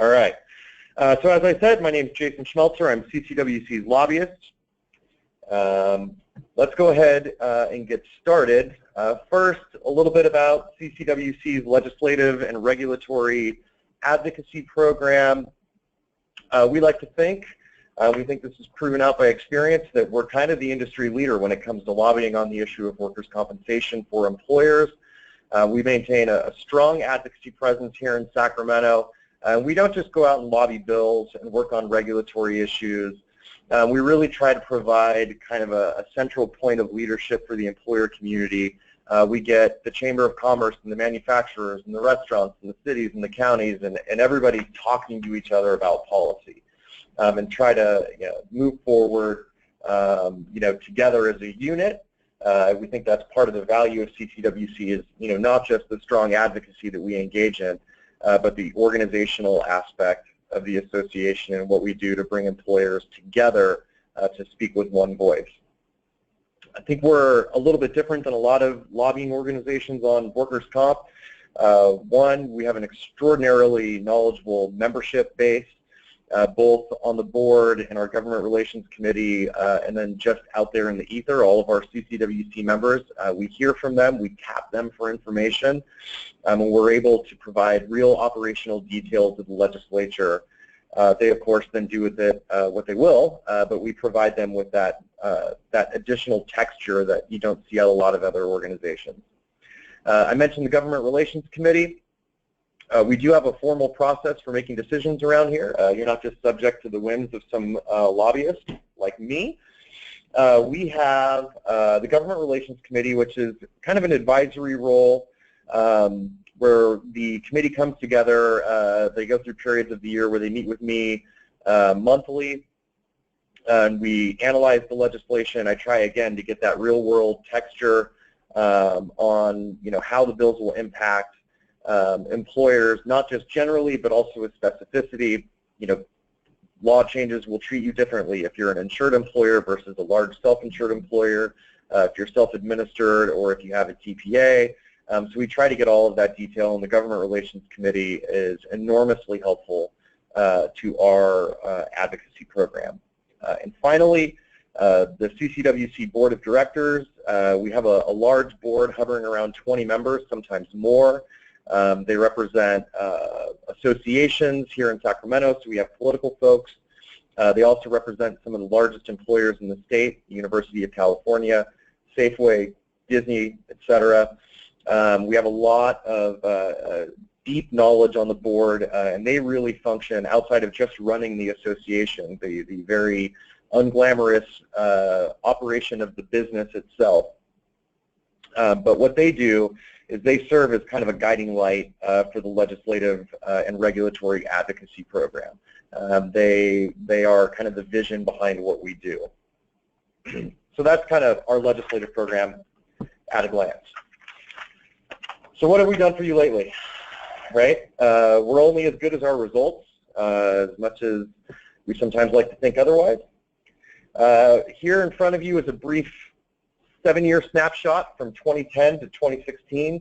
All right. So as I said, my name is Jason Schmelzer. I'm CCWC's lobbyist. Let's go ahead and get started. First, a little bit about CCWC's legislative and regulatory advocacy program. We like to think, we think this is proven out by experience, that we're kind of the industry leader when it comes to lobbying on the issue of workers' compensation for employers. We maintain a strong advocacy presence here in Sacramento. We don't just go out and lobby bills and work on regulatory issues. We really try to provide kind of a central point of leadership for the employer community. We get the Chamber of Commerce and the manufacturers and the restaurants and the cities and the counties and everybody talking to each other about policy and try to move forward together as a unit. We think that's part of the value of CCWC is not just the strong advocacy that we engage in, but the organizational aspect of the association and what we do to bring employers together to speak with one voice. I think we're a little bit different than a lot of lobbying organizations on workers' comp. One, we have an extraordinarily knowledgeable membership base, both on the board and our government relations committee, and then just out there in the ether, all of our CCWC members. We hear from them, we tap them for information, and we're able to provide real operational details to the legislature. They, of course, then do with it what they will, but we provide them with that additional texture that you don't see at a lot of other organizations. I mentioned the government relations committee. We do have a formal process for making decisions around here. You're not just subject to the whims of some lobbyists like me. We have the Government Relations Committee, which is kind of an advisory role where the committee comes together. They go through periods of the year where they meet with me monthly, and we analyze the legislation. I try again to get that real-world texture on how the bills will impact employers, not just generally, but also with specificity. Law changes will treat you differently if you're an insured employer versus a large self-insured employer, if you're self-administered, or if you have a TPA. So we try to get all of that detail, and the Government Relations Committee is enormously helpful to our advocacy program. And finally, the CCWC Board of Directors. We have a large board hovering around 20 members, sometimes more. They represent associations here in Sacramento, so we have political folks. They also represent some of the largest employers in the state, the University of California, Safeway, Disney, etc. We have a lot of deep knowledge on the board, and they really function outside of just running the association, the very unglamorous operation of the business itself. But what they do is they serve as kind of a guiding light for the legislative and regulatory advocacy program. They are kind of the vision behind what we do. So that's kind of our legislative program at a glance. So what have we done for you lately, right? We're only as good as our results, as much as we sometimes like to think otherwise. Here in front of you is a brief 7-year snapshot from 2010 to 2016.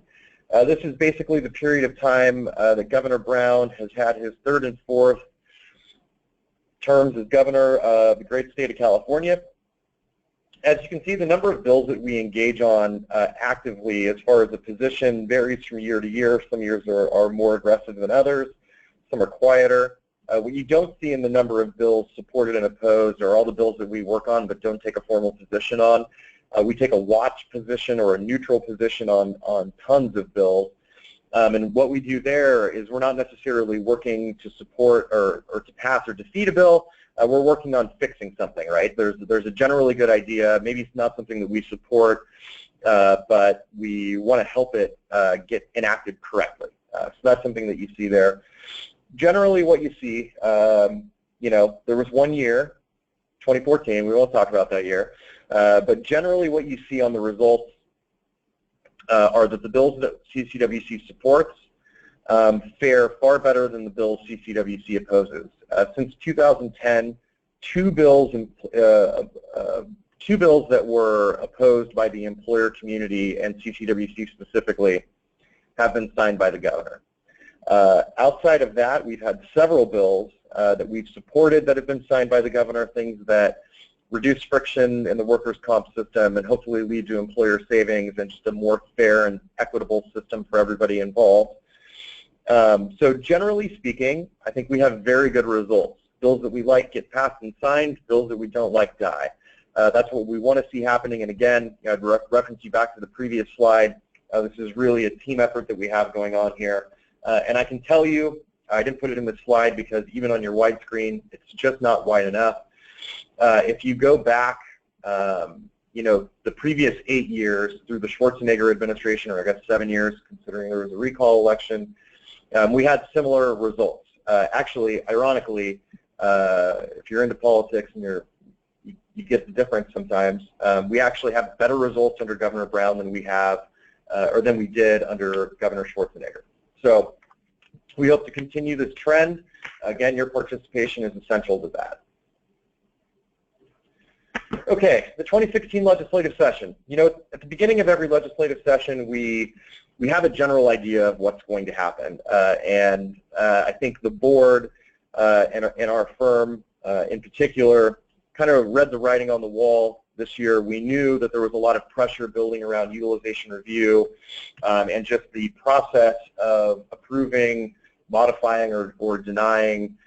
This is basically the period of time that Governor Brown has had his 3rd and 4th terms as governor of the great state of California. As you can see, the number of bills that we engage on actively as far as the position varies from year to year. Some years are more aggressive than others. Some are quieter. What you don't see in the number of bills supported and opposed are all the bills that we work on but don't take a formal position on. We take a watch position or a neutral position on tons of bills. And what we do there is we're not necessarily working to support or to pass or defeat a bill. We're working on fixing something, right? There's a generally good idea. Maybe it's not something that we support, but we want to help it get enacted correctly. So that's something that you see there. Generally what you see, there was one year, 2014, we won't talk about that year, but generally what you see on the results are that the bills that CCWC supports fare far better than the bills CCWC opposes. Since 2010, two bills that were opposed by the employer community and CCWC specifically have been signed by the governor. Outside of that, we've had several bills that we've supported that have been signed by the governor, things that reduce friction in the workers' comp system and hopefully lead to employer savings and just a more fair and equitable system for everybody involved. So generally speaking, I think we have very good results. Bills that we like get passed and signed, bills that we don't like die. That's what we want to see happening. And again, I'd reference you back to the previous slide. This is really a team effort that we have going on here. And I can tell you, I didn't put it in the slide because even on your widescreen, it's just not wide enough. If you go back, you know, the previous 8 years through the Schwarzenegger administration, or I guess 7 years, considering there was a recall election, we had similar results. Actually, ironically, if you're into politics and you get the difference sometimes, we actually have better results under Governor Brown than we have, or than we did under Governor Schwarzenegger. So we hope to continue this trend. Again, your participation is essential to that. Okay, the 2016 legislative session. You know, at the beginning of every legislative session, we have a general idea of what's going to happen. I think the board and our firm in particular kind of read the writing on the wall this year. We knew that there was a lot of pressure building around utilization review and just the process of approving, modifying, or denying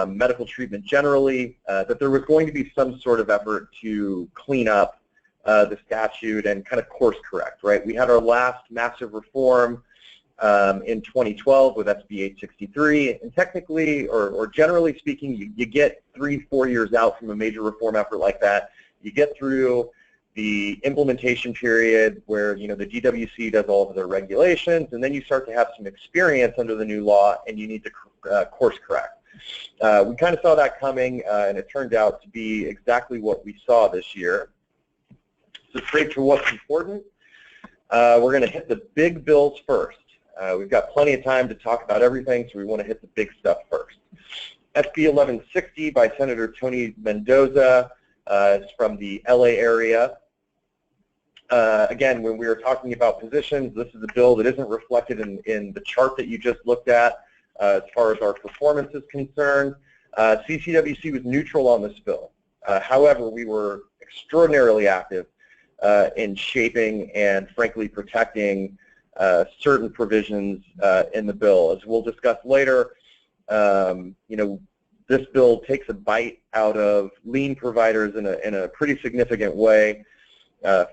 medical treatment generally, that there was going to be some sort of effort to clean up the statute and kind of course correct, right? We had our last massive reform in 2012 with SB 863, and technically, or generally speaking, you get 3-4 years out from a major reform effort like that. You get through the implementation period where, you know, the GWC does all of their regulations, and then you start to have some experience under the new law, and you need to course correct. We kind of saw that coming, and it turned out to be exactly what we saw this year. So straight to what's important, we're going to hit the big bills first. We've got plenty of time to talk about everything, so we want to hit the big stuff first. SB 1160 by Senator Tony Mendoza is from the LA area. Again, when we were talking about positions, this is a bill that isn't reflected in the chart that you just looked at. As far as our performance is concerned, CCWC was neutral on this bill. However, we were extraordinarily active in shaping and, frankly, protecting certain provisions in the bill. As we'll discuss later, you know, this bill takes a bite out of lien providers in a pretty significant way.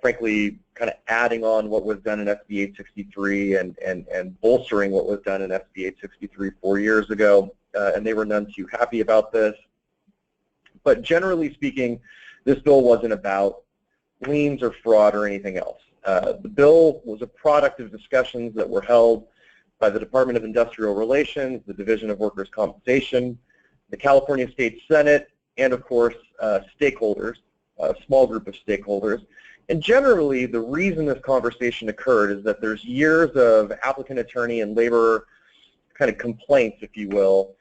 Frankly, kind of adding on what was done in SB 863 and bolstering what was done in SB 863 4 years ago, and they were none too happy about this. But generally speaking, this bill wasn't about liens or fraud or anything else. The bill was a product of discussions that were held by the Department of Industrial Relations, the Division of Workers' Compensation, the California State Senate, and of course, stakeholders, a small group of stakeholders. And generally, the reason this conversation occurred is that there's years of applicant attorney and labor kind of complaints, if you will,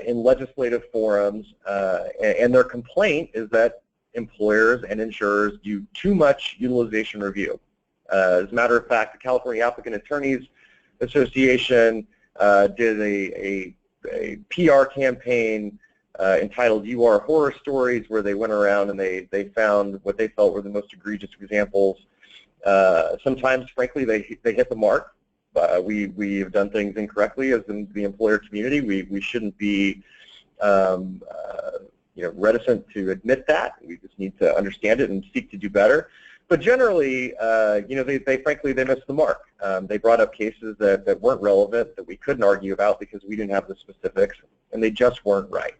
in legislative forums, and their complaint is that employers and insurers do too much utilization review. As a matter of fact, the California Applicant Attorneys Association did a PR campaign entitled "You Are Horror Stories," where they went around and they found what they felt were the most egregious examples. Sometimes, frankly, they hit the mark. We have done things incorrectly as in the employer community. We shouldn't be you know, reticent to admit that. We just need to understand it and seek to do better. But generally, you know, they frankly missed the mark. They brought up cases that weren't relevant, that we couldn't argue about because we didn't have the specifics, and they just weren't right.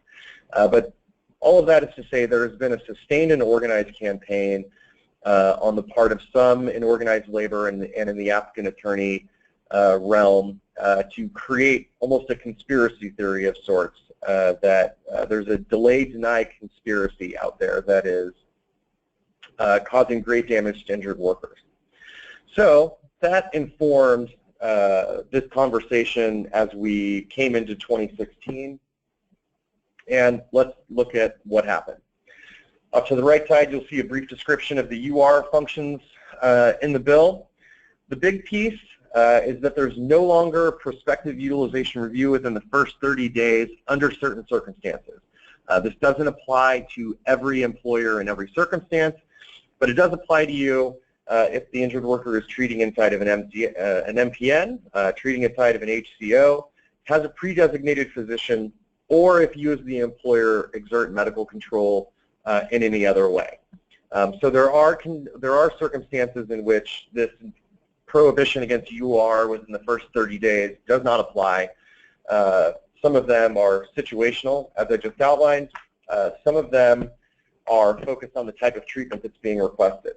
But all of that is to say there has been a sustained and organized campaign on the part of some in organized labor and in the applicant attorney realm to create almost a conspiracy theory of sorts, that there's a delay-deny conspiracy out there that is causing great damage to injured workers. So that informed this conversation as we came into 2016. And let's look at what happened. Up to the right side, you'll see a brief description of the UR functions in the bill. The big piece is that there's no longer prospective utilization review within the first 30 days under certain circumstances. This doesn't apply to every employer in every circumstance, but it does apply to you if the injured worker is treating inside of an MPN, treating inside of an HCO, has a pre-designated physician, or if you as the employer exert medical control in any other way. So there are circumstances in which this prohibition against UR within the first 30 days does not apply. Some of them are situational, as I just outlined. Some of them are focused on the type of treatment that's being requested.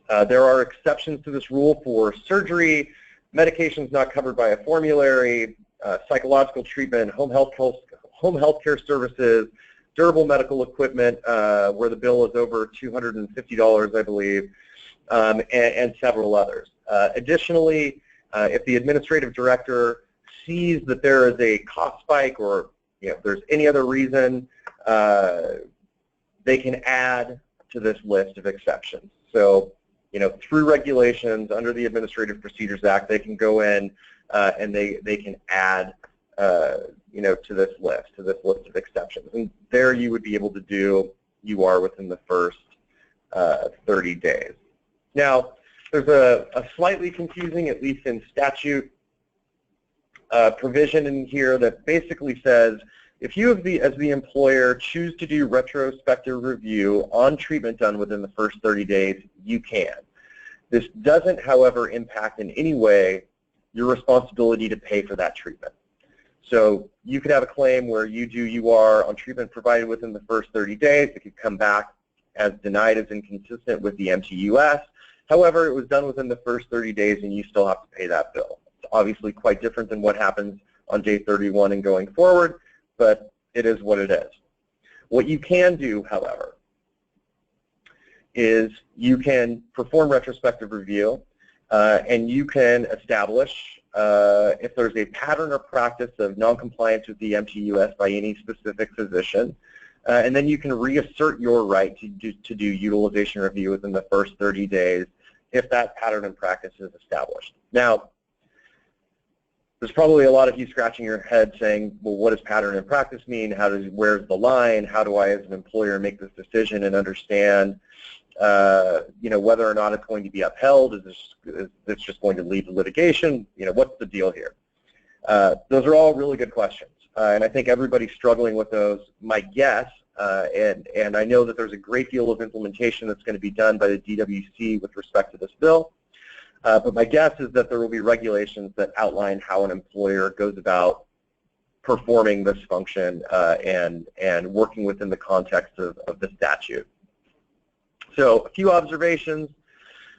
There are exceptions to this rule for surgery, medications not covered by a formulary, psychological treatment, home health care services, durable medical equipment, where the bill is over $250, I believe, and several others. Additionally, if the administrative director sees that there is a cost spike, or if there's any other reason, they can add to this list of exceptions. So, through regulations under the Administrative Procedures Act, they can go in and they can add, to this list of exceptions. And there you would be able to do UR within the first 30 days. Now, there's a slightly confusing, at least in statute, provision in here that basically says if you, as the employer, choose to do retrospective review on treatment done within the first 30 days, you can. This doesn't, however, impact in any way your responsibility to pay for that treatment. So you could have a claim where you do UR on treatment provided within the first 30 days. It could come back as denied as inconsistent with the MTUS. However, it was done within the first 30 days and you still have to pay that bill. It's obviously quite different than what happens on day 31 and going forward, but it is what it is. What you can do, however, is you can perform retrospective review and you can establish if there's a pattern or practice of noncompliance with the MTUS by any specific physician, and then you can reassert your right to do utilization review within the first 30 days if that pattern and practice is established. Now, there's probably a lot of you scratching your head saying, well, what does pattern and practice mean? Where's the line? How do I, as an employer, make this decision and understand whether or not it's going to be upheld? Is this just going to lead to litigation? What's the deal here? Those are all really good questions, and I think everybody's struggling with those. My guess, and I know that there's a great deal of implementation that's going to be done by the DWC with respect to this bill, but my guess is that there will be regulations that outline how an employer goes about performing this function and working within the context of the statute. So a few observations.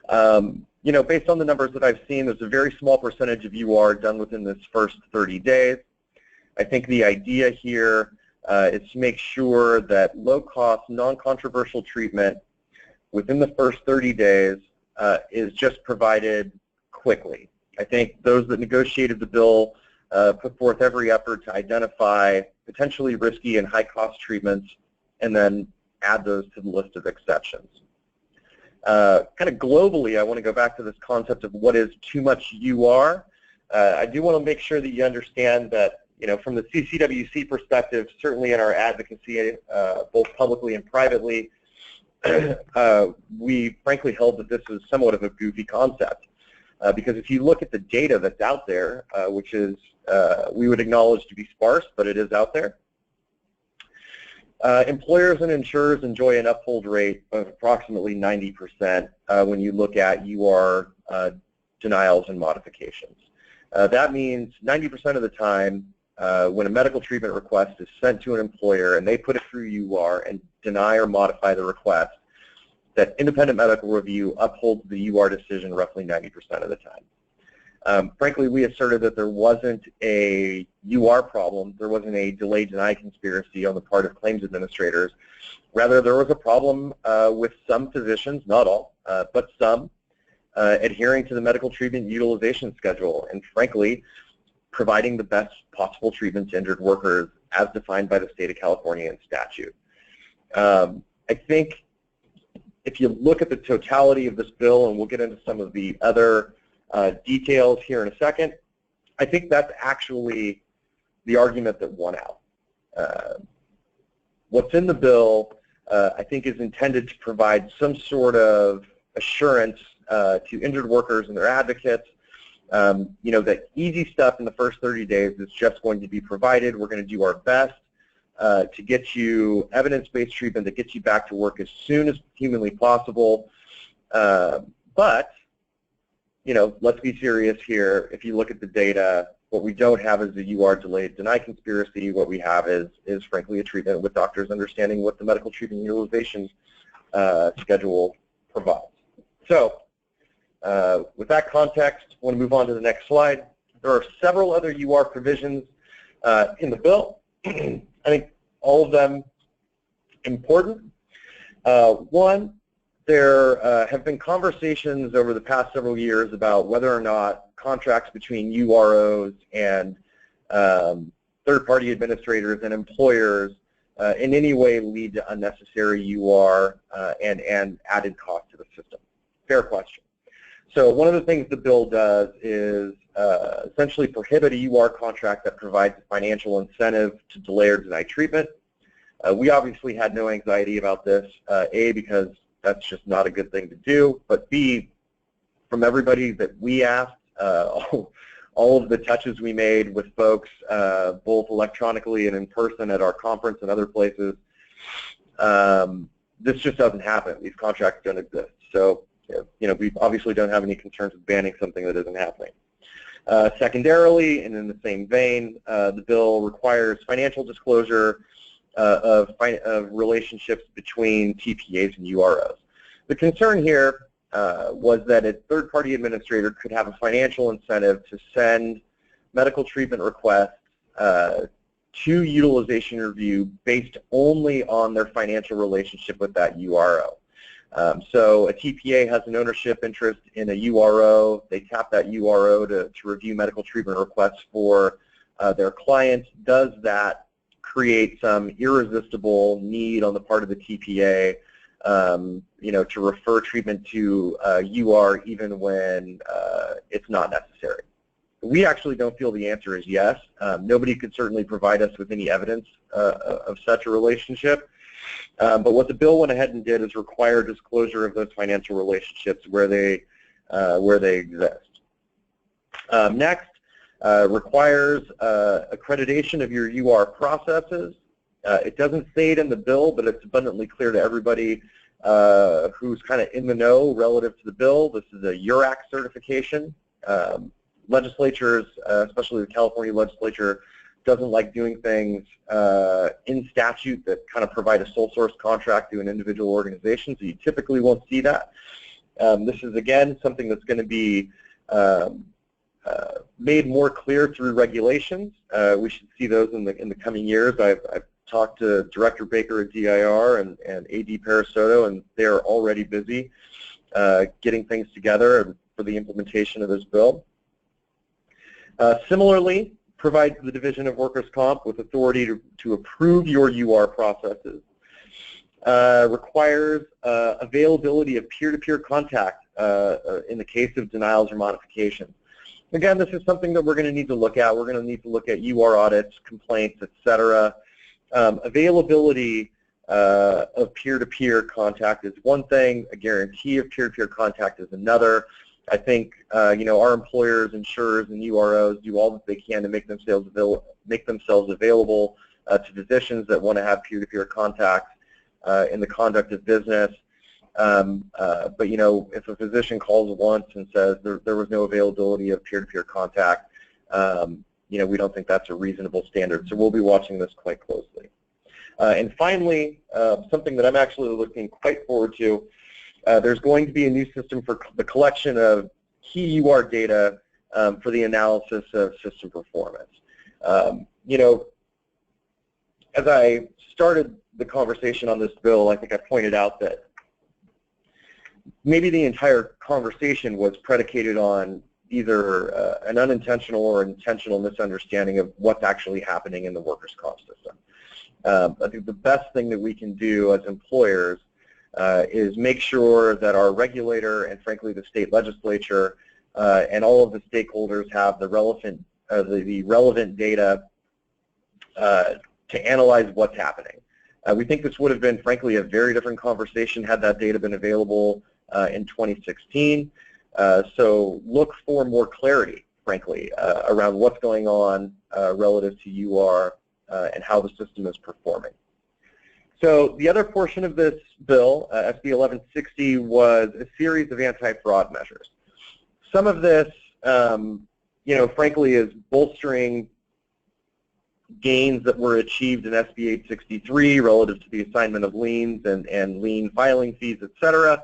Based on the numbers that I've seen, there's a very small percentage of UR done within this first 30 days. I think the idea here is to make sure that low-cost, non-controversial treatment within the first 30 days is just provided quickly. I think those that negotiated the bill put forth every effort to identify potentially risky and high-cost treatments and then add those to the list of exceptions. Kind of globally, I want to go back to this concept of what is too much UR. I do want to make sure that you understand that, from the CCWC perspective, certainly in our advocacy, both publicly and privately, we frankly held that this is somewhat of a goofy concept. Because if you look at the data that's out there, which is we would acknowledge to be sparse, but it is out there, employers and insurers enjoy an uphold rate of approximately 90% when you look at UR denials and modifications. That means 90% of the time when a medical treatment request is sent to an employer and they put it through UR and deny or modify the request, that independent medical review upholds the UR decision roughly 90% of the time. Frankly, we asserted that there wasn't a UR problem, there wasn't a delay-deny conspiracy on the part of claims administrators. Rather, there was a problem with some physicians, not all, but some, adhering to the medical treatment utilization schedule and, frankly, providing the best possible treatment to injured workers as defined by the state of California in statute. I think if you look at the totality of this bill, and we'll get into some of the other details here in a second. I think that's actually the argument that won out. What's in the bill, I think, is intended to provide some sort of assurance to injured workers and their advocates, that easy stuff in the first 30 days is just going to be provided. We're going to do our best to get you evidence-based treatment that gets you back to work as soon as humanly possible. But, let's be serious here. If you look at the data, what we don't have is a UR delayed deny conspiracy. What we have is frankly a treatment with doctors understanding what the medical treatment utilization schedule provides. So with that context, I want to move on to the next slide. There are several other UR provisions in the bill. I think all of them important. One, there have been conversations over the past several years about whether or not contracts between UROs and third-party administrators and employers in any way lead to unnecessary UR and added cost to the system. Fair question. So one of the things the bill does is essentially prohibit a UR contract that provides a financial incentive to delay or deny treatment. We obviously had no anxiety about this, A, because that's just not a good thing to do, but B, from everybody that we asked, all of the touches we made with folks, both electronically and in person at our conference and other places, this just doesn't happen. These contracts don't exist. So, we obviously don't have any concerns with banning something that isn't happening. Secondarily, and in the same vein, the bill requires financial disclosure of relationships between TPAs and UROs. The concern here was that a third-party administrator could have a financial incentive to send medical treatment requests to utilization review based only on their financial relationship with that URO. So a TPA has an ownership interest in a URO. They tap that URO to review medical treatment requests for their client. Does that create some irresistible need on the part of the TPA to refer treatment to UR even when it's not necessary? We actually don't feel the answer is yes. Nobody could certainly provide us with any evidence of such a relationship. But what the bill went ahead and did is require disclosure of those financial relationships where they exist. Next, requires accreditation of your UR processes. It doesn't say it in the bill, but it's abundantly clear to everybody who's kind of in the know relative to the bill. This is a URAC certification. Legislatures, especially the California legislature, doesn't like doing things in statute that kind of provide a sole source contract to an individual organization, so you typically won't see that. This is, again, something that's going to be made more clear through regulations. We should see those in the coming years. I've talked to Director Baker at DIR and AD Parasoto, and they're already busy getting things together for the implementation of this bill. Similarly, provides the Division of Workers' Comp with authority to approve your UR processes. Requires availability of peer-to-peer contact in the case of denials or modifications. Again, this is something that we're going to need to look at. We're going to need to look at UR audits, complaints, etc. Availability of peer-to-peer contact is one thing. A guarantee of peer-to-peer contact is another. I think our employers, insurers, and UROs do all that they can to make themselves available to physicians that want to have peer-to-peer contact in the conduct of business. But if a physician calls once and says there was no availability of peer-to-peer contact, we don't think that's a reasonable standard. So we'll be watching this quite closely. And finally, something that I'm actually looking quite forward to. There's going to be a new system for the collection of key UR data for the analysis of system performance. As I started the conversation on this bill, I think I pointed out that maybe the entire conversation was predicated on either an unintentional or intentional misunderstanding of what's actually happening in the workers' comp system. I think the best thing that we can do as employers is make sure that our regulator and, frankly, the state legislature and all of the stakeholders have the relevant data to analyze what's happening. We think this would have been, frankly, a very different conversation had that data been available in 2016. So look for more clarity, frankly, around what's going on relative to UR and how the system is performing. So the other portion of this bill, SB 1160, was a series of anti-fraud measures. Some of this, frankly, is bolstering gains that were achieved in SB 863 relative to the assignment of liens and lien filing fees, et cetera.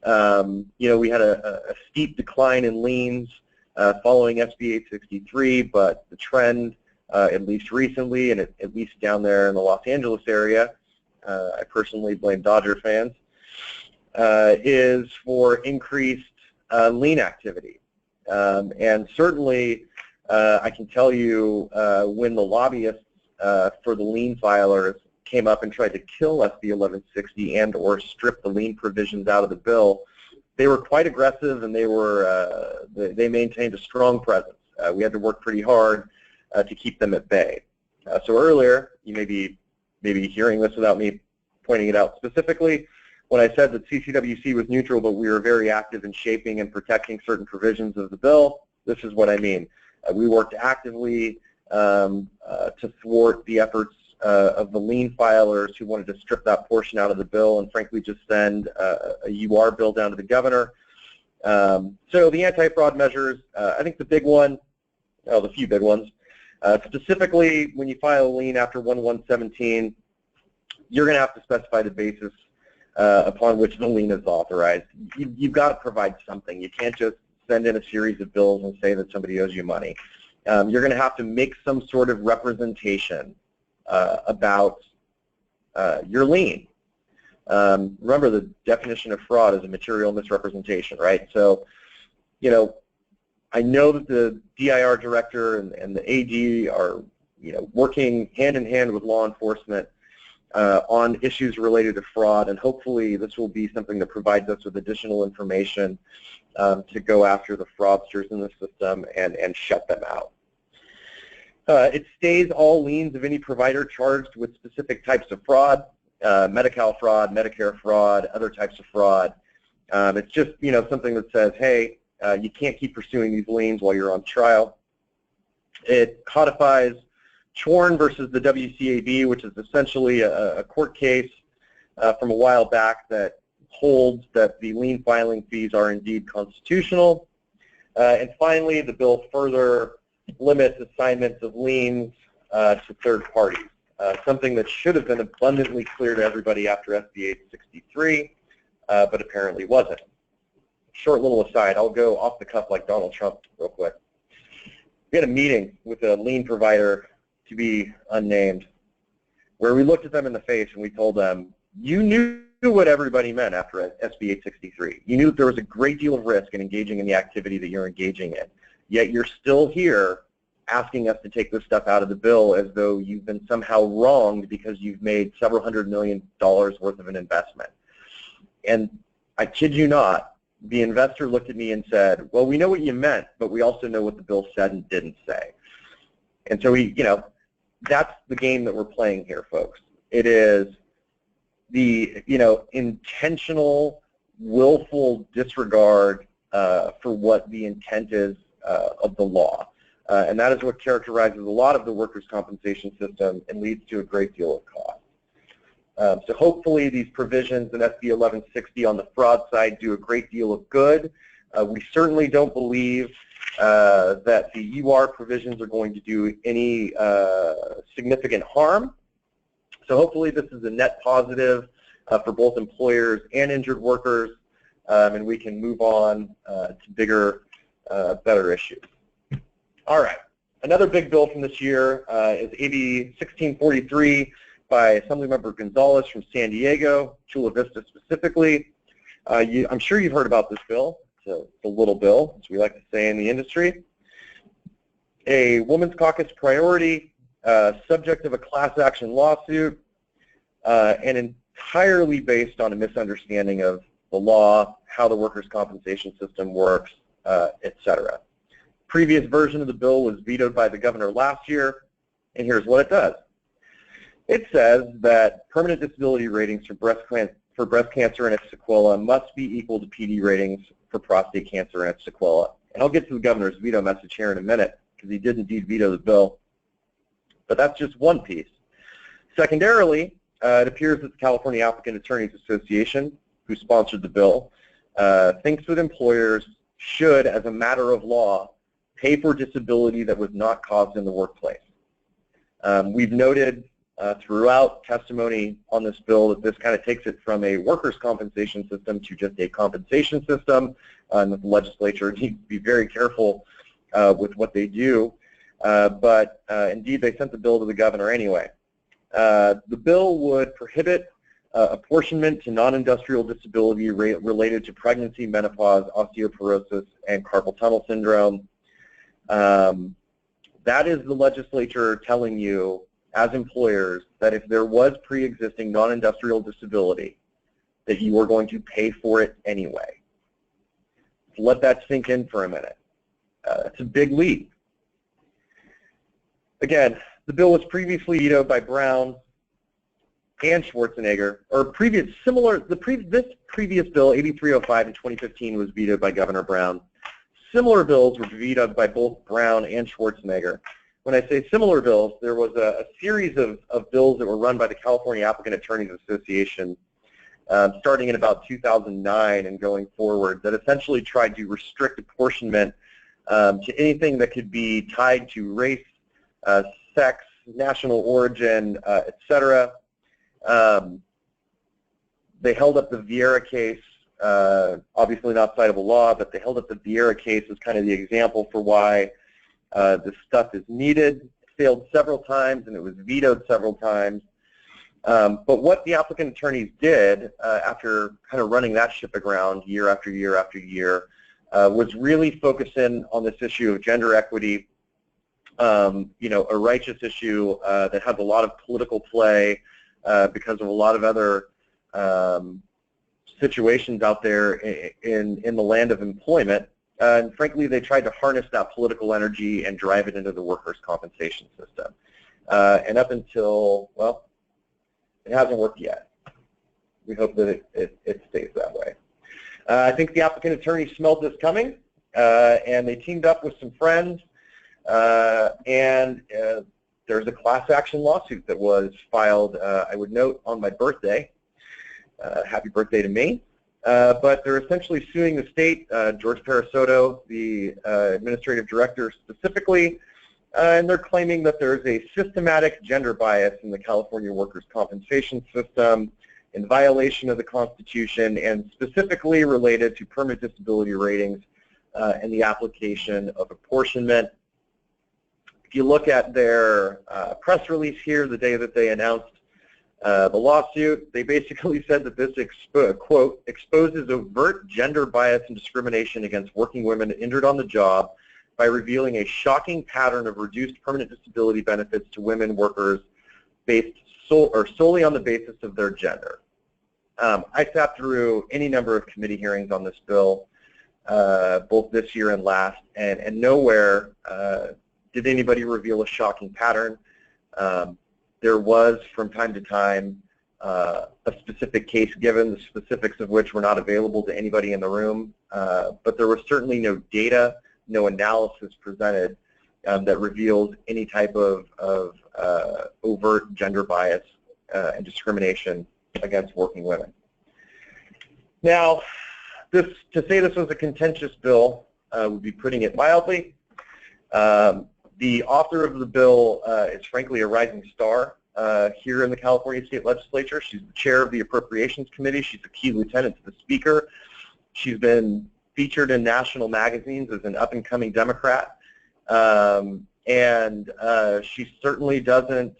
We had a steep decline in liens following SB 863, but the trend, at least recently, and at least down there in the Los Angeles area, I personally blame Dodger fans, is for increased lien activity. And certainly, I can tell you when the lobbyists for the lien filers came up and tried to kill SB 1160 and or strip the lien provisions out of the bill, they were quite aggressive, and they maintained a strong presence. We had to work pretty hard to keep them at bay. So earlier, you may be hearing this without me pointing it out specifically, when I said that CCWC was neutral, but we were very active in shaping and protecting certain provisions of the bill, this is what I mean. We worked actively to thwart the efforts of the lien filers who wanted to strip that portion out of the bill and frankly just send a UR bill down to the governor. So the anti-fraud measures, I think the big one, the few big ones, specifically when you file a lien after 1/1/17, you're going to have to specify the basis upon which the lien is authorized. You've got to provide something. You can't just send in a series of bills and say that somebody owes you money. You're going to have to make some sort of representation about your lien. Remember, the definition of fraud is a material misrepresentation, right? So, I know that the DIR director and the AG are, working hand in hand with law enforcement on issues related to fraud, and hopefully this will be something that provides us with additional information to go after the fraudsters in the system and shut them out. It stays all liens of any provider charged with specific types of fraud, Medi-Cal fraud, Medicare fraud, other types of fraud. It's just, something that says, hey, you can't keep pursuing these liens while you're on trial. It codifies Chorn versus the WCAB, which is essentially a court case from a while back that holds that the lien filing fees are indeed constitutional. And finally, the bill further limits assignments of liens to third parties, something that should have been abundantly clear to everybody after SB 863, but apparently wasn't. Short little aside, I'll go off the cuff like Donald Trump real quick. We had a meeting with a lien provider, to be unnamed, where we looked at them in the face and we told them, you knew what everybody meant after SB 863. You knew that there was a great deal of risk in engaging in the activity that you're engaging in, yet you're still here asking us to take this stuff out of the bill as though you've been somehow wronged because you've made several $100 million worth of an investment. And I kid you not, the investor looked at me and said, well, we know what you meant, but we also know what the bill said and didn't say. And so that's the game that we're playing here, folks. It is the, intentional, willful disregard for what the intent is of the law. And that is what characterizes a lot of the workers' compensation system and leads to a great deal of cost. So hopefully these provisions in SB 1160 on the fraud side do a great deal of good. We certainly don't believe that the UR provisions are going to do any significant harm. So hopefully this is a net positive for both employers and injured workers, and we can move on to bigger, better issues. All right, another big bill from this year is AB 1643 by Assemblymember Gonzalez from San Diego, Chula Vista specifically. I'm sure you've heard about this bill. It's a little bill, as we like to say in the industry. A Women's Caucus priority, subject of a class action lawsuit, and entirely based on a misunderstanding of the law, how the workers' compensation system works, etc. Previous version of the bill was vetoed by the governor last year, and here's what it does. It says that permanent disability ratings for breast cancer and its sequela must be equal to PD ratings for prostate cancer and its sequela. And I'll get to the governor's veto message here in a minute, because he did indeed veto the bill. But that's just one piece. Secondarily, it appears that the California Applicant Attorneys Association, who sponsored the bill, thinks that employers should, as a matter of law, pay for disability that was not caused in the workplace. We've noted throughout testimony on this bill that this kind of takes it from a workers' compensation system to just a compensation system, and that the legislature needs to be very careful with what they do. But indeed, they sent the bill to the governor anyway. The bill would prohibit apportionment to non-industrial disability related to pregnancy, menopause, osteoporosis, and carpal tunnel syndrome. That is the legislature telling you, as employers, that if there was pre-existing non-industrial disability, that you are going to pay for it anyway. Let that sink in for a minute. It's a big leap. Again, the bill was previously vetoed by Brown and Schwarzenegger, or this previous bill, AB 305 in 2015, was vetoed by Governor Brown. Similar bills were vetoed by both Brown and Schwarzenegger. When I say similar bills, there was a series of bills that were run by the California Applicant Attorneys Association starting in about 2009 and going forward, that essentially tried to restrict apportionment to anything that could be tied to race, sex, national origin, etc. They held up the Vieira case, obviously not citable law, but they held up the Vieira case as kind of the example for why this stuff is needed. It failed several times and it was vetoed several times. But what the applicant attorneys did after kind of running that ship aground year after year after year was really focus in on this issue of gender equity, you know, a righteous issue that has a lot of political play because of a lot of other situations out there in the land of employment. And frankly, they tried to harness that political energy and drive it into the workers' compensation system. And up until, well, it hasn't worked yet. We hope that it stays that way. I think the applicant attorney smelled this coming, and they teamed up with some friends, and there's a class action lawsuit that was filed, I would note, on my birthday. Happy birthday to me. But they're essentially suing the state, George Parasoto, the administrative director specifically, and they're claiming that there's a systematic gender bias in the California workers' compensation system in violation of the Constitution and specifically related to permanent disability ratings and the application of apportionment. If you look at their press release here the day that they announced the lawsuit, they basically said that this, quote, exposes overt gender bias and discrimination against working women injured on the job by revealing a shocking pattern of reduced permanent disability benefits to women workers based solely on the basis of their gender. I sat through any number of committee hearings on this bill, both this year and last, and nowhere did anybody reveal a shocking pattern. There was, from time to time, a specific case given, the specifics of which were not available to anybody in the room, but there was certainly no data, no analysis presented that revealed any type of overt gender bias and discrimination against working women. Now, to say this was a contentious bill would be putting it mildly. The author of the bill is frankly a rising star here in the California State Legislature. She's the chair of the Appropriations Committee. She's a key lieutenant to the Speaker. She's been featured in national magazines as an up-and-coming Democrat. And she certainly doesn't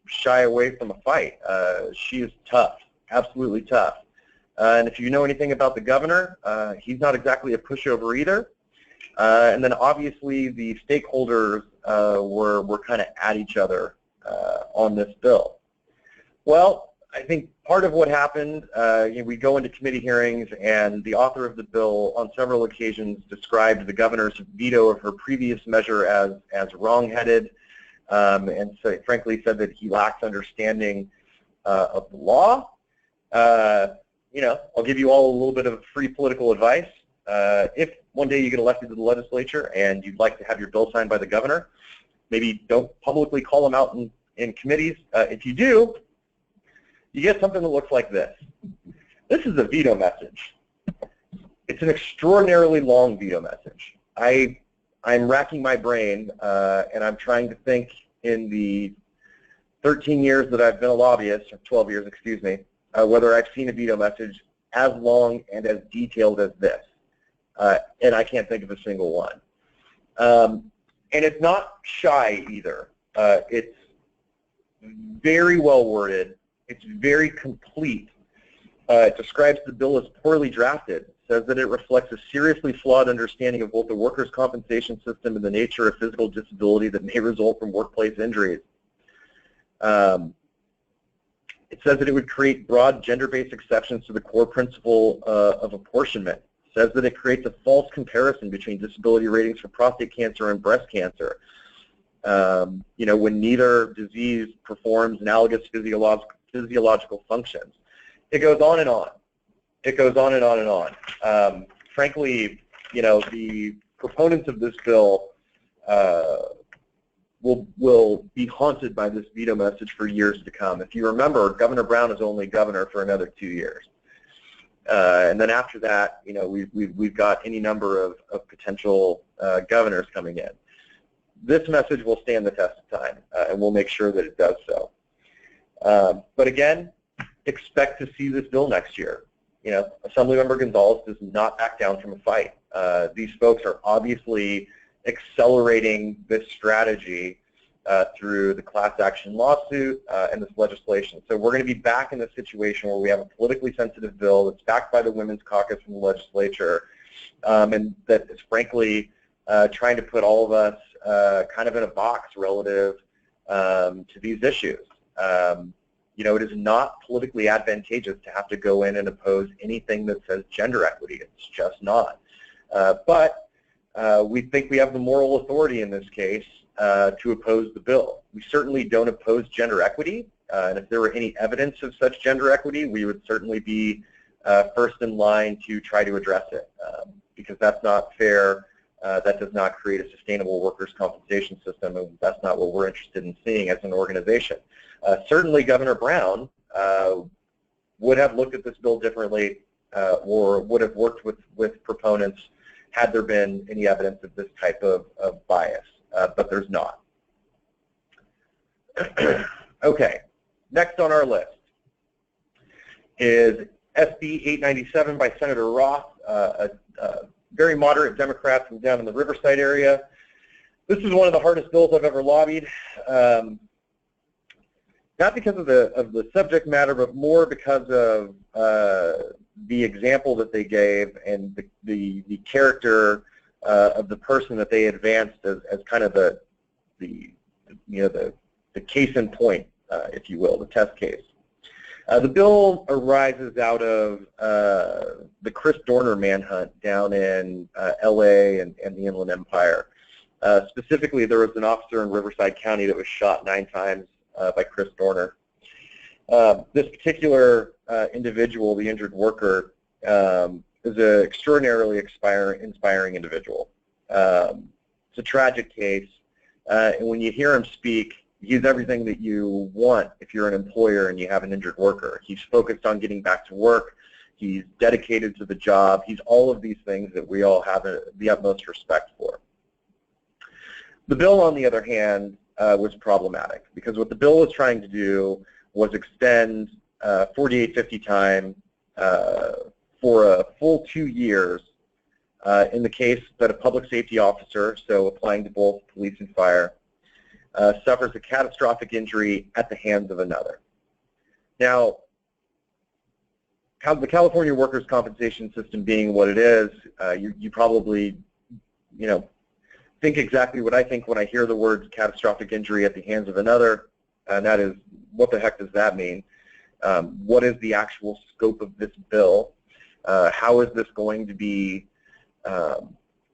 shy away from a fight. She is tough, absolutely tough. And if you know anything about the governor, he's not exactly a pushover either. And then obviously the stakeholders were kind of at each other on this bill. Well, I think part of what happened, we go into committee hearings, and the author of the bill on several occasions described the governor's veto of her previous measure as wrong-headed, and so frankly said that he lacks understanding of the law. I'll give you all a little bit of free political advice. If one day you get elected to the legislature and you'd like to have your bill signed by the governor, maybe don't publicly call him out in committees. If you do, you get something that looks like this. This is a veto message. It's an extraordinarily long veto message. I'm racking my brain, and I'm trying to think in the 13 years that I've been a lobbyist, or 12 years, excuse me, whether I've seen a veto message as long and as detailed as this. And I can't think of a single one. And it's not shy either. It's very well worded. It's very complete. It describes the bill as poorly drafted. Says that it reflects a seriously flawed understanding of both the workers' compensation system and the nature of physical disability that may result from workplace injuries. It says that it would create broad gender-based exceptions to the core principle of apportionment. It says that it creates a false comparison between disability ratings for prostate cancer and breast cancer. When neither disease performs analogous physiological functions. It goes on and on. It goes on and on and on. Frankly, the proponents of this bill will be haunted by this veto message for years to come. If you remember, Governor Brown is only governor for another 2 years. And then after that, we've got any number of potential governors coming in. This message will stand the test of time, and we'll make sure that it does so. But again, expect to see this bill next year. Assemblymember Gonzalez does not back down from a fight. These folks are obviously accelerating this strategy through the class action lawsuit and this legislation. So we're going to be back in the situation where we have a politically sensitive bill that's backed by the Women's Caucus from the legislature, and that is frankly trying to put all of us kind of in a box relative to these issues. It is not politically advantageous to have to go in and oppose anything that says gender equity. It's just not. But we think we have the moral authority in this case to oppose the bill. We certainly don't oppose gender equity, and if there were any evidence of such gender equity, we would certainly be first in line to try to address it, because that's not fair. That does not create a sustainable workers' compensation system, and that's not what we're interested in seeing as an organization. Certainly Governor Brown would have looked at this bill differently or would have worked with proponents had there been any evidence of this type of bias, but there's not. Okay, next on our list is SB 897 by Senator Roth, a very moderate Democrat from down in the Riverside area. This is one of the hardest bills I've ever lobbied, not because of the subject matter, but more because of the example that they gave and the character of the person that they advanced as kind of the case in point, if you will, the test case. The bill arises out of the Chris Dorner manhunt down in LA and the Inland Empire. Specifically, there was an officer in Riverside County that was shot 9 times by Chris Dorner. This particular individual, the injured worker, is an extraordinarily inspiring individual. It's a tragic case, and when you hear him speak, he's everything that you want if you're an employer and you have an injured worker. He's focused on getting back to work. He's dedicated to the job. He's all of these things that we all have the utmost respect for. The bill, on the other hand, was problematic because what the bill was trying to do was extend 4850 time for a full 2 years in the case that a public safety officer, so applying to both police and fire, suffers a catastrophic injury at the hands of another. Now, the California workers' compensation system being what it is, you probably, think exactly what I think when I hear the words catastrophic injury at the hands of another, and that is, what the heck does that mean? what is the actual scope of this bill? How is this going to be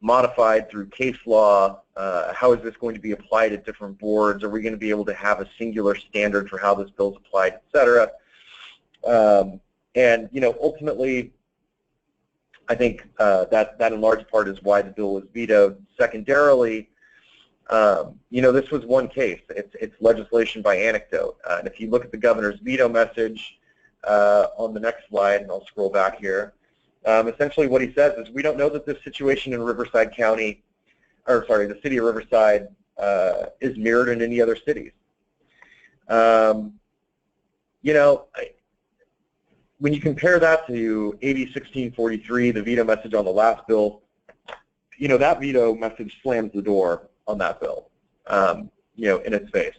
modified through case law? How is this going to be applied at different boards? Are we going to be able to have a singular standard for how this bill is applied, et cetera? And, you know, ultimately, I think that in large part is why the bill was vetoed. Secondarily, you know, this was one case. It's legislation by anecdote. And if you look at the governor's veto message on the next slide, and I'll scroll back here, essentially what he says is, we don't know that this situation in Riverside County, or sorry, the city of Riverside is mirrored in any other cities. You know, when you compare that to AB 1643, the veto message on the last bill, you know, that veto message slams the door on that bill, you know, in its face.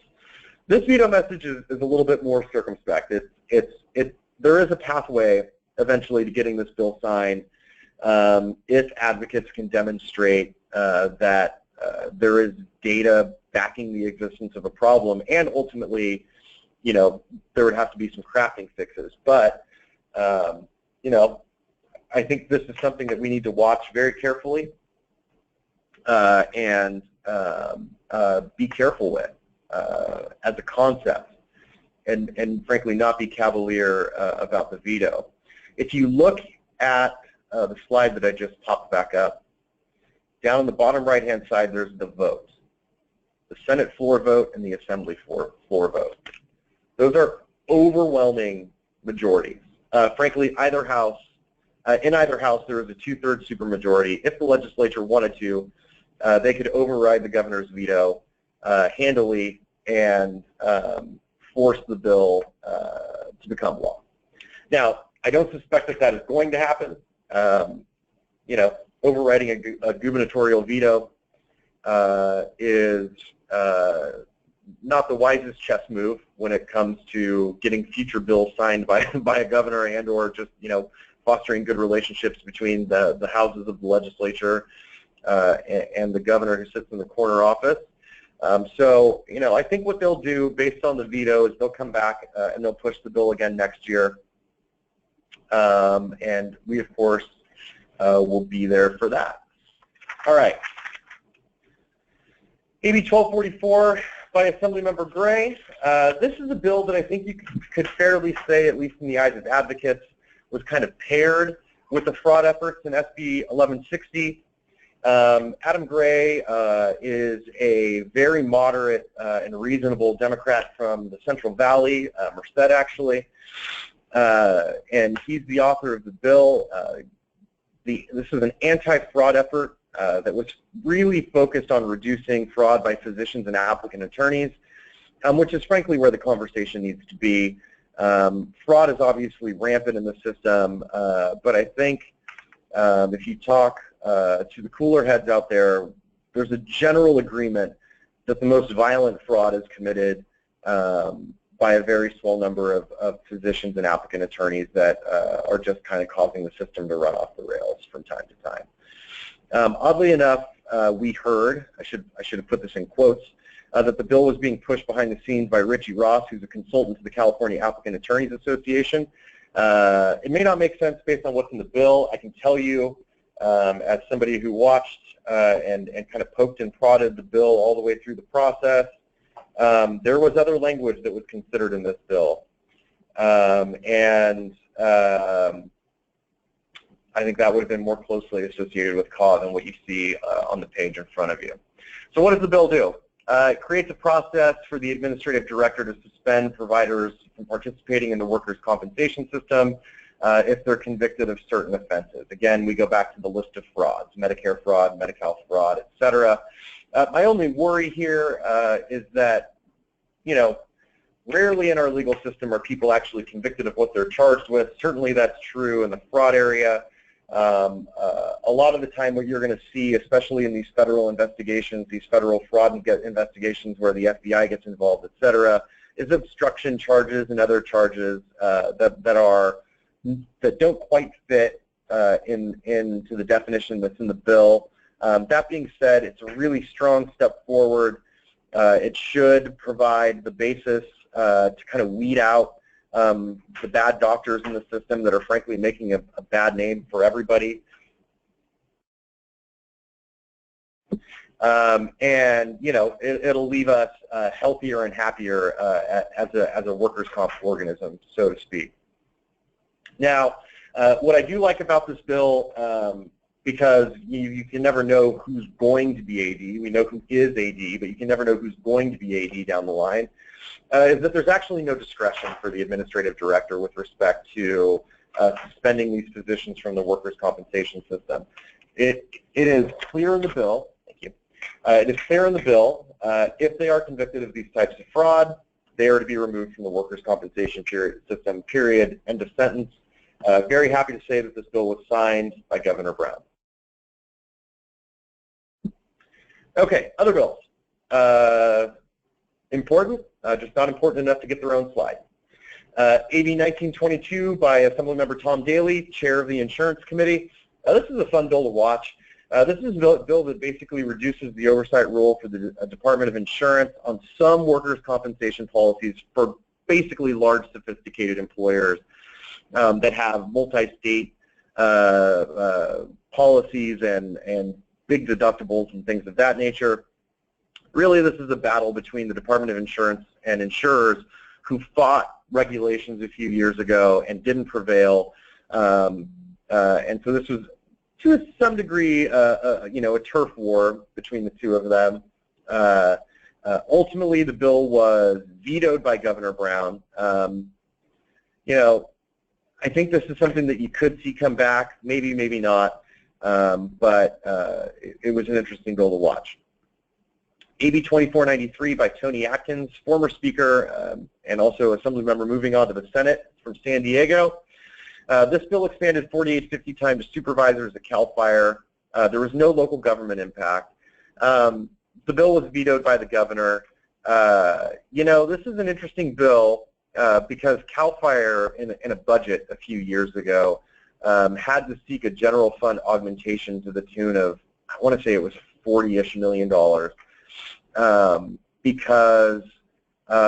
This veto message is a little bit more circumspect. There is a pathway eventually to getting this bill signed if advocates can demonstrate that there is data backing the existence of a problem, and ultimately, you know, there would have to be some crafting fixes. But you know, I think this is something that we need to watch very carefully and be careful with as a concept, and frankly not be cavalier about the veto. If you look at the slide that I just popped back up, down on the bottom right-hand side, there's the vote. The Senate floor vote and the Assembly floor vote. Those are overwhelming majorities. Frankly, either house, in either house, there is a 2/3 supermajority. If the legislature wanted to, they could override the governor's veto handily and force the bill to become law. Now, I don't suspect that that is going to happen. You know, overriding a gubernatorial veto is not the wisest chess move when it comes to getting future bills signed by a governor, and or just, you know, fostering good relationships between the houses of the legislature and the governor who sits in the corner office. So, you know, I think what they'll do based on the veto is they'll come back and they'll push the bill again next year. And we, of course, will be there for that. All right. AB 1244 by Assemblymember Gray. This is a bill that I think you could fairly say, at least in the eyes of advocates, was kind of paired with the fraud efforts in SB 1160. Adam Gray is a very moderate and reasonable Democrat from the Central Valley, Merced actually, and he's the author of the bill. This is an anti-fraud effort that was really focused on reducing fraud by physicians and applicant attorneys, which is frankly where the conversation needs to be. Fraud is obviously rampant in the system, but I think if you talk to the cooler heads out there, there's a general agreement that the most violent fraud is committed by a very small number of physicians and applicant attorneys that are just kind of causing the system to run off the rails from time to time. Oddly enough, we heard, I should have put this in quotes, that the bill was being pushed behind the scenes by Richie Ross, who's a consultant to the California Applicant Attorneys Association. It may not make sense based on what's in the bill. I can tell you, as somebody who watched and kind of poked and prodded the bill all the way through the process, there was other language that was considered in this bill. I think that would have been more closely associated with CAW than what you see on the page in front of you. So what does the bill do? It creates a process for the administrative director to suspend providers from participating in the workers' compensation system if they're convicted of certain offenses. Again, we go back to the list of frauds: Medicare fraud, Medi-Cal fraud, et cetera. My only worry here is that, you know, rarely in our legal system are people actually convicted of what they're charged with. Certainly that's true in the fraud area. A lot of the time what you're going to see, especially in these federal investigations, these federal fraud investigations where the FBI gets involved, et cetera, is obstruction charges and other charges that don't quite fit into the definition that's in the bill. That being said, it's a really strong step forward. It should provide the basis to kind of weed out the bad doctors in the system that are frankly making a bad name for everybody. And you know, it'll leave us healthier and happier as a workers' comp organism, so to speak. Now, what I do like about this bill, because you can never know who's going to be AD. We know who is AD, but you can never know who's going to be AD down the line, is that there's actually no discretion for the administrative director with respect to suspending these positions from the workers' compensation system. It is clear in the bill. It is clear in the bill, if they are convicted of these types of fraud, they are to be removed from the workers' compensation system, period, end of sentence. Very happy to say that this bill was signed by Governor Brown. Okay, other bills. Important, just not important enough to get their own slide. AB 1922 by Assemblymember Tom Daly, chair of the Insurance Committee. This is a fun bill to watch. This is a bill that basically reduces the oversight role for the Department of Insurance on some workers' compensation policies for basically large, sophisticated employers that have multi-state policies and big deductibles and things of that nature. Really, this is a battle between the Department of Insurance and insurers who fought regulations a few years ago and didn't prevail. And so this was, to some degree, you know, a turf war between the two of them. Ultimately, the bill was vetoed by Governor Brown. You know, I think this is something that you could see come back, maybe, maybe not, but it was an interesting bill to watch. AB 2493 by Tony Atkins, former Speaker and also Assemblymember moving on to the Senate from San Diego. This bill expanded 4850 time to supervisors at CAL FIRE. There was no local government impact. The bill was vetoed by the governor. You know, this is an interesting bill because CAL FIRE in a budget a few years ago had to seek a general fund augmentation to the tune of, I want to say it was $40-ish million because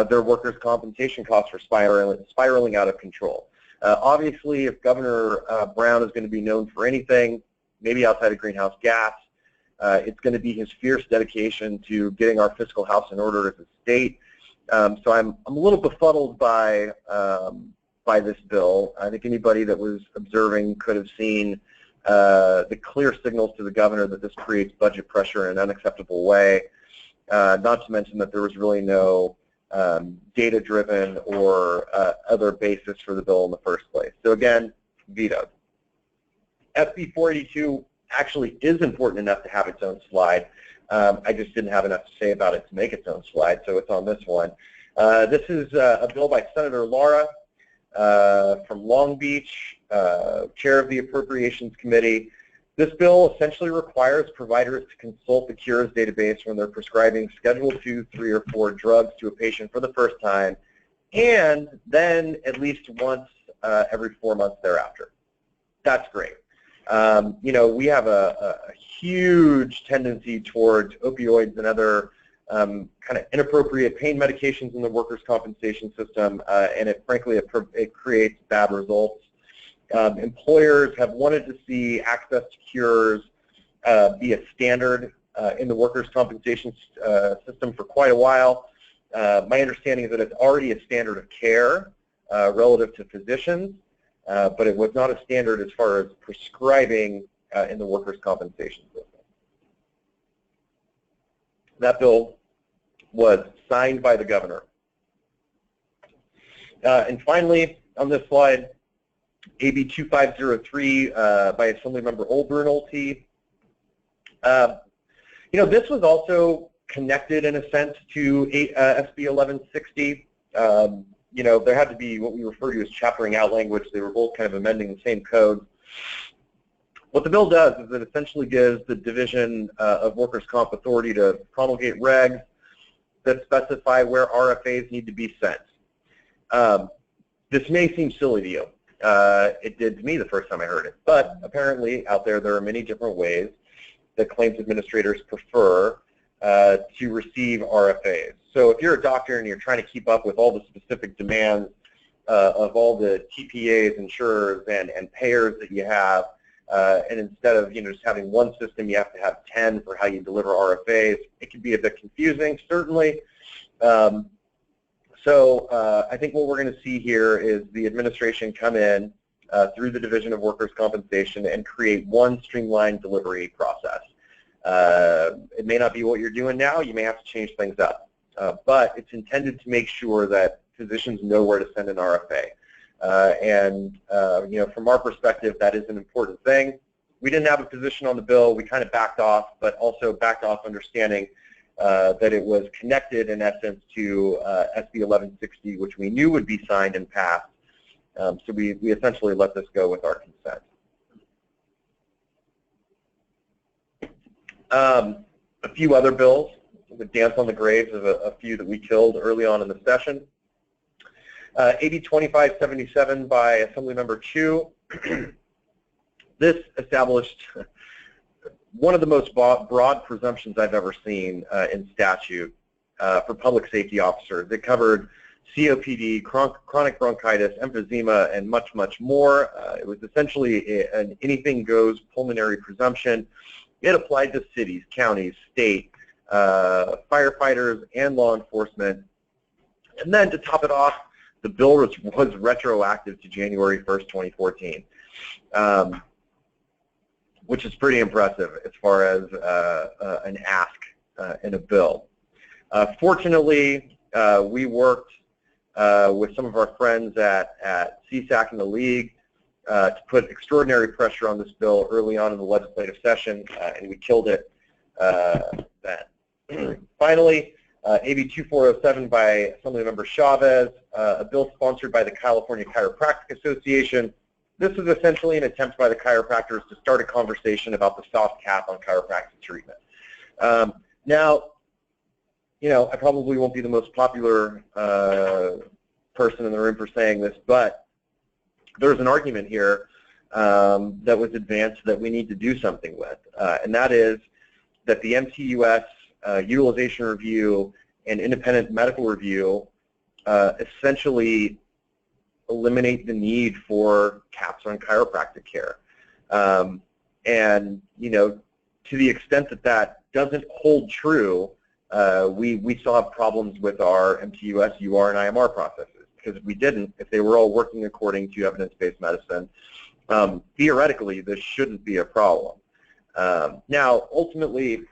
their workers' compensation costs were spiraling out of control. Obviously, if Governor Brown is going to be known for anything, maybe outside of greenhouse gas, it's going to be his fierce dedication to getting our fiscal house in order as a state. So I'm a little befuddled by this bill. I think anybody that was observing could have seen the clear signals to the governor that this creates budget pressure in an unacceptable way. Not to mention that there was really no data-driven or other basis for the bill in the first place. So again, vetoed. SB 482 actually is important enough to have its own slide. I just didn't have enough to say about it to make its own slide, so it's on this one. This is a bill by Senator Lara from Long Beach, chair of the Appropriations Committee. This bill essentially requires providers to consult the Cures database when they're prescribing Schedule 2, 3, or 4 drugs to a patient for the first time, and then at least once every 4 months thereafter. That's great. You know, we have a huge tendency towards opioids and other kind of inappropriate pain medications in the workers' compensation system, and frankly, it creates bad results. Employers have wanted to see access to cures be a standard in the workers' compensation system for quite a while. My understanding is that it's already a standard of care relative to physicians, but it was not a standard as far as prescribing in the workers' compensation system. That bill was signed by the governor. And finally, on this slide, AB 2503 by Assemblymember Olber and Olty. You know, this was also connected in a sense to SB 1160. You know, there had to be what we refer to as chaptering out language. They were both kind of amending the same code. What the bill does is it essentially gives the Division of Workers' Comp authority to promulgate regs that specify where RFAs need to be sent. This may seem silly to you. It did to me the first time I heard it, but apparently out there are many different ways that claims administrators prefer to receive RFAs. So if you're a doctor and you're trying to keep up with all the specific demands of all the TPAs, insurers, and payers that you have. And instead of just having one system, you have to have 10 for how you deliver RFAs. It can be a bit confusing, certainly. So I think what we're going to see here is the administration come in through the Division of Workers' Compensation and create one streamlined delivery process. It may not be what you're doing now. You may have to change things up. But it's intended to make sure that physicians know where to send an RFA. From our perspective, that is an important thing. We didn't have a position on the bill. We kind of backed off, but also backed off understanding that it was connected, in essence, to SB 1160, which we knew would be signed and passed. So we essentially let this go with our consent. A few other bills. We dance on the graves of a few that we killed early on in the session. AB 2577 by Assemblymember Chu. This established one of the most broad presumptions I've ever seen in statute for public safety officers. It covered COPD, chronic bronchitis, emphysema, and much, much more. It was essentially an anything goes pulmonary presumption. It applied to cities, counties, state, firefighters, and law enforcement. And then to top it off, the bill was retroactive to January 1st, 2014, which is pretty impressive as far as an ask in a bill. Fortunately, we worked with some of our friends at CSAC and the League to put extraordinary pressure on this bill early on in the legislative session, and we killed it then. Finally, AB 2407 by Assemblymember Chavez, a bill sponsored by the California Chiropractic Association. This is essentially an attempt by the chiropractors to start a conversation about the soft cap on chiropractic treatment. Now, I probably won't be the most popular person in the room for saying this, but there's an argument here that was advanced that we need to do something with, and that is that the MTUS utilization review and independent medical review essentially eliminate the need for caps on chiropractic care. And, to the extent that that doesn't hold true, we still have problems with our MTUS, UR, and IMR processes. Because if we didn't, if they were all working according to evidence-based medicine, theoretically, this shouldn't be a problem. Now, ultimately,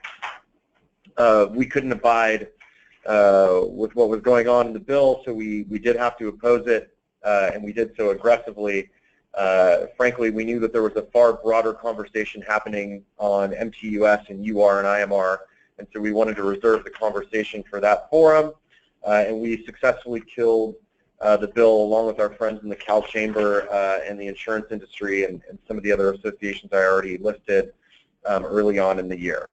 we couldn't abide with what was going on in the bill, so we did have to oppose it, and we did so aggressively. Frankly, we knew that there was a far broader conversation happening on MTUS and UR and IMR, and so we wanted to reserve the conversation for that forum, and we successfully killed the bill along with our friends in the Cal Chamber and the insurance industry and some of the other associations I already listed early on in the year.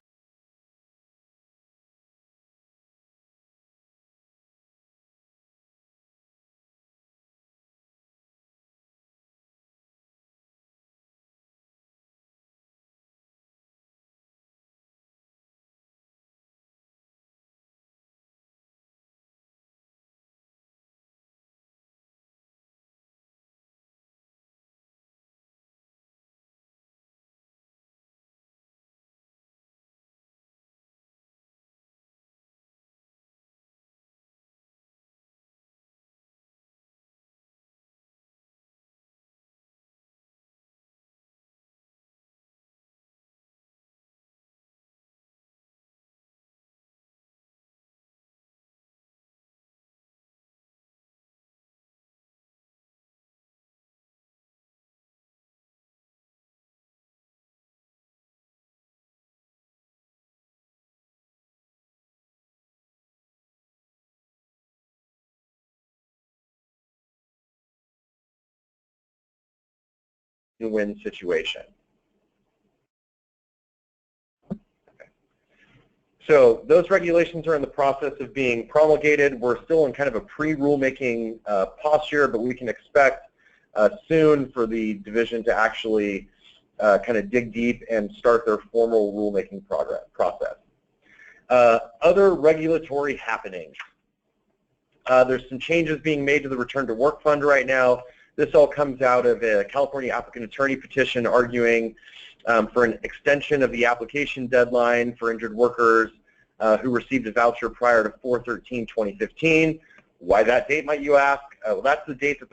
Win situation. Okay. So those regulations are in the process of being promulgated. We're still in kind of a pre-rulemaking posture, but we can expect soon for the division to actually kind of dig deep and start their formal rulemaking process. Other regulatory happenings. There's some changes being made to the Return to Work Fund right now. This all comes out of a California applicant attorney petition arguing for an extension of the application deadline for injured workers who received a voucher prior to 4/13/2015. Why that date, might you ask? Well, that's the date that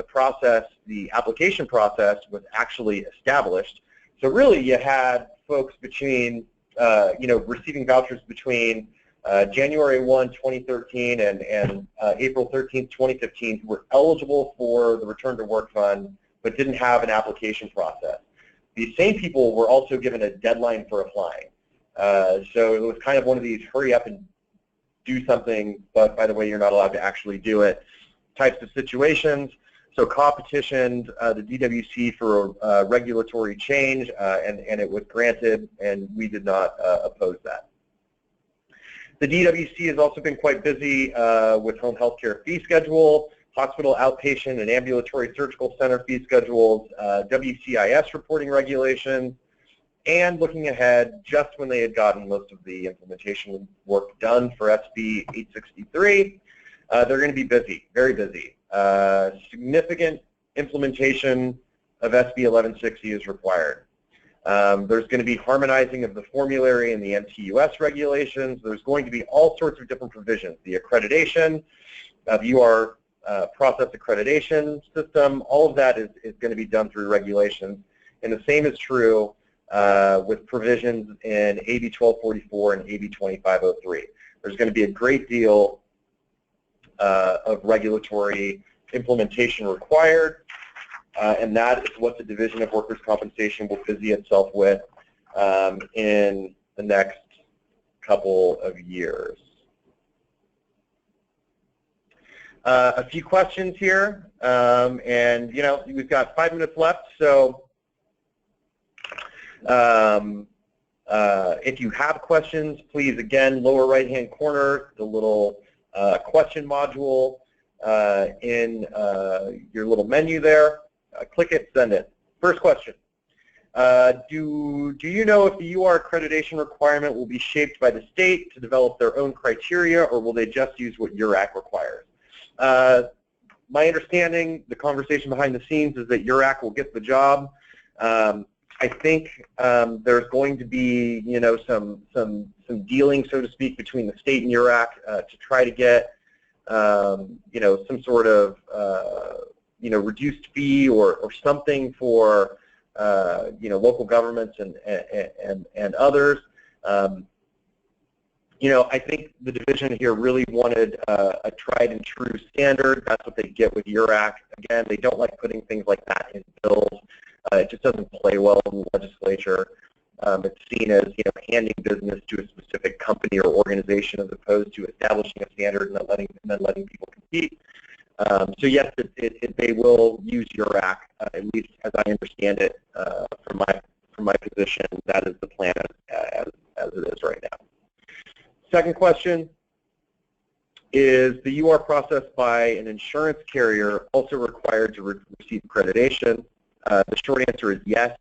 the application process was actually established. So really, you had folks between, receiving vouchers between January 1, 2013 and April 13th, 2015 who were eligible for the Return to Work Fund but didn't have an application process. These same people were also given a deadline for applying. So it was kind of one of these hurry up and do something, but by the way, you're not allowed to actually do it types of situations. So CAW petitioned the DWC for a regulatory change, and it was granted, and we did not oppose that. The DWC has also been quite busy with home health care fee schedule, hospital outpatient and ambulatory surgical center fee schedules, WCIS reporting regulations, and looking ahead, just when they had gotten most of the implementation work done for SB 863, they're going to be busy, very busy. Significant implementation of SB 1160 is required. There's going to be harmonizing of the formulary and the MTUS regulations. There's going to be all sorts of different provisions. The accreditation, the UR process accreditation system, all of that is going to be done through regulations. And the same is true with provisions in AB 1244 and AB 2503. There's going to be a great deal of regulatory implementation required, and that is what the Division of Workers' Compensation will busy itself with in the next couple of years. A few questions here, and we've got 5 minutes left, so if you have questions, please, again, lower right-hand corner, the little question module in your little menu there. Click it, send it. First question. Do you know if the UR accreditation requirement will be shaped by the state to develop their own criteria, or will they just use what URAC requires? My understanding, the conversation behind the scenes, is that URAC will get the job. I think there's going to be, some dealing, so to speak, between the state and URAC to try to get, some sort of, reduced fee or something for, local governments and others. I think the division here really wanted a tried and true standard. That's what they get with URAC. Again, they don't like putting things like that in bills. It just doesn't play well in the legislature. It's seen as handing business to a specific company or organization as opposed to establishing a standard and then letting people compete. So yes, they will use URAC, at least as I understand it from my position. That is the plan as it is right now. Second question, is the UR process by an insurance carrier also required to receive accreditation? The short answer is yes.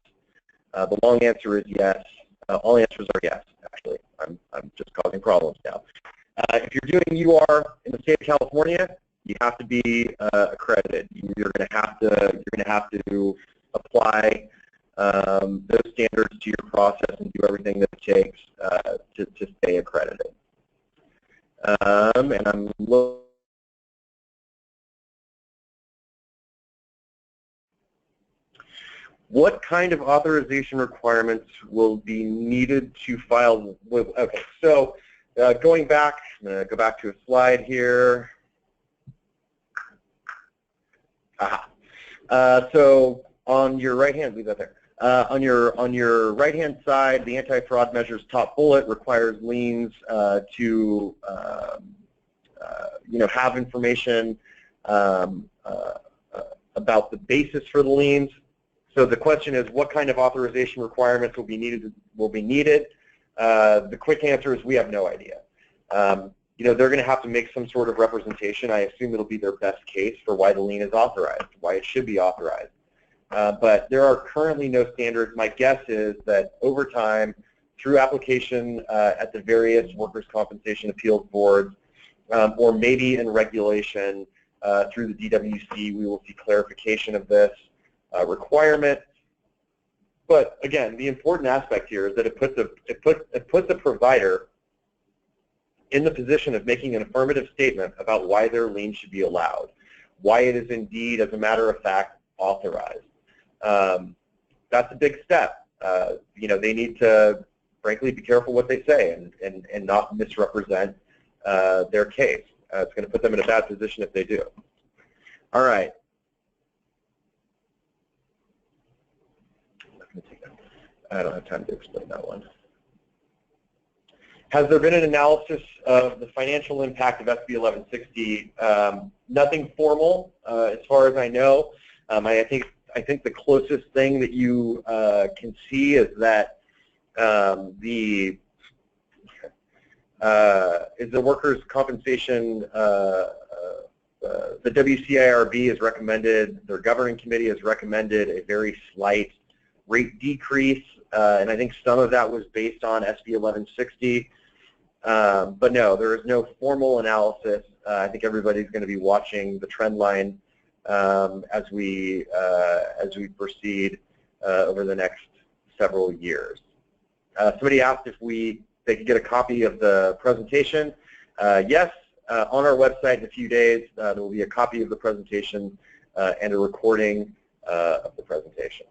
The long answer is yes. All answers are yes, actually. I'm just causing problems now. If you're doing UR in the state of California, you have to be accredited. You're going to have to apply those standards to your process and do everything that it takes to stay accredited. And I'm looking. What kind of authorization requirements will be needed to file with? Okay, so going back, I'm going to go back to a slide here. So on your right hand, leave that there. On your right hand side, the anti-fraud measures top bullet requires liens to have information about the basis for the liens. So the question is, what kind of authorization requirements will be needed? The quick answer is we have no idea. They're going to have to make some sort of representation. I assume it'll be their best case for why the lien is authorized, why it should be authorized. But there are currently no standards. My guess is that over time, through application at the various workers' compensation appeals boards, or maybe in regulation through the DWC, we will see clarification of this requirement. But again, the important aspect here is that it puts a provider in the position of making an affirmative statement about why their lien should be allowed, why it is indeed, as a matter of fact, authorized. That's a big step. You know, they need to, frankly, be careful what they say and not misrepresent their case. It's going to put them in a bad position if they do. All right. I don't have time to explain that one. Has there been an analysis of the financial impact of SB 1160? Nothing formal, as far as I know. I think the closest thing that you can see is that the workers' compensation. The WCIRB has recommended, their governing committee has recommended a very slight rate decrease, and I think some of that was based on SB 1160. But no, there is no formal analysis. I think everybody's going to be watching the trend line as we proceed over the next several years. Somebody asked if they could get a copy of the presentation. Yes, on our website in a few days, there will be a copy of the presentation and a recording of the presentation.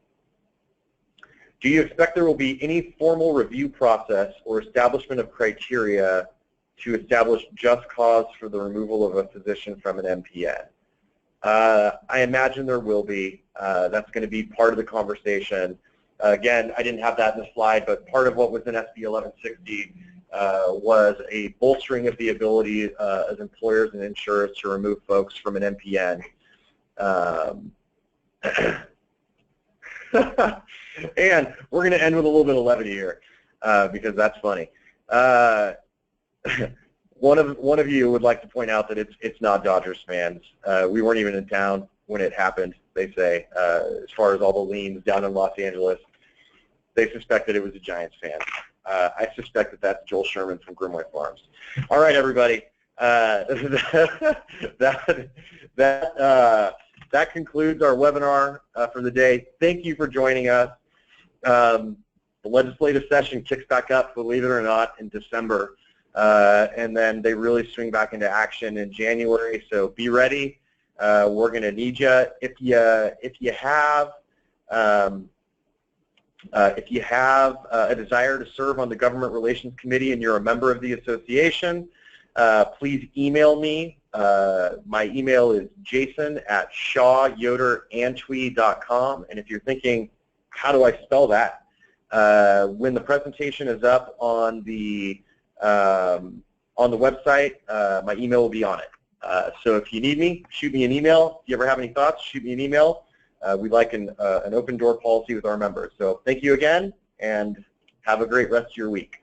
Do you expect there will be any formal review process or establishment of criteria to establish just cause for the removal of a physician from an MPN? I imagine there will be. That's going to be part of the conversation. Again, I didn't have that in the slide, but part of what was in SB 1160 was a bolstering of the ability of employers and insurers to remove folks from an MPN. And we're going to end with a little bit of levity here because that's funny. One of you would like to point out that it's not Dodgers fans. We weren't even in town when it happened, they say, as far as all the liens down in Los Angeles. They suspected it was a Giants fan. I suspect that that's Joel Sherman from Grimoire Farms. All right, everybody. That concludes our webinar for the day. Thank you for joining us. The legislative session kicks back up, believe it or not, in December. And then they really swing back into action in January. So be ready. We're going to need you. If you have a desire to serve on the Government Relations Committee and you're a member of the association, please email me. My email is jason@shawyoderantwi.com. And if you're thinking, how do I spell that? When the presentation is up on the website, my email will be on it. So if you need me, shoot me an email. If you ever have any thoughts, shoot me an email. We'd like an open door policy with our members. So thank you again, and have a great rest of your week.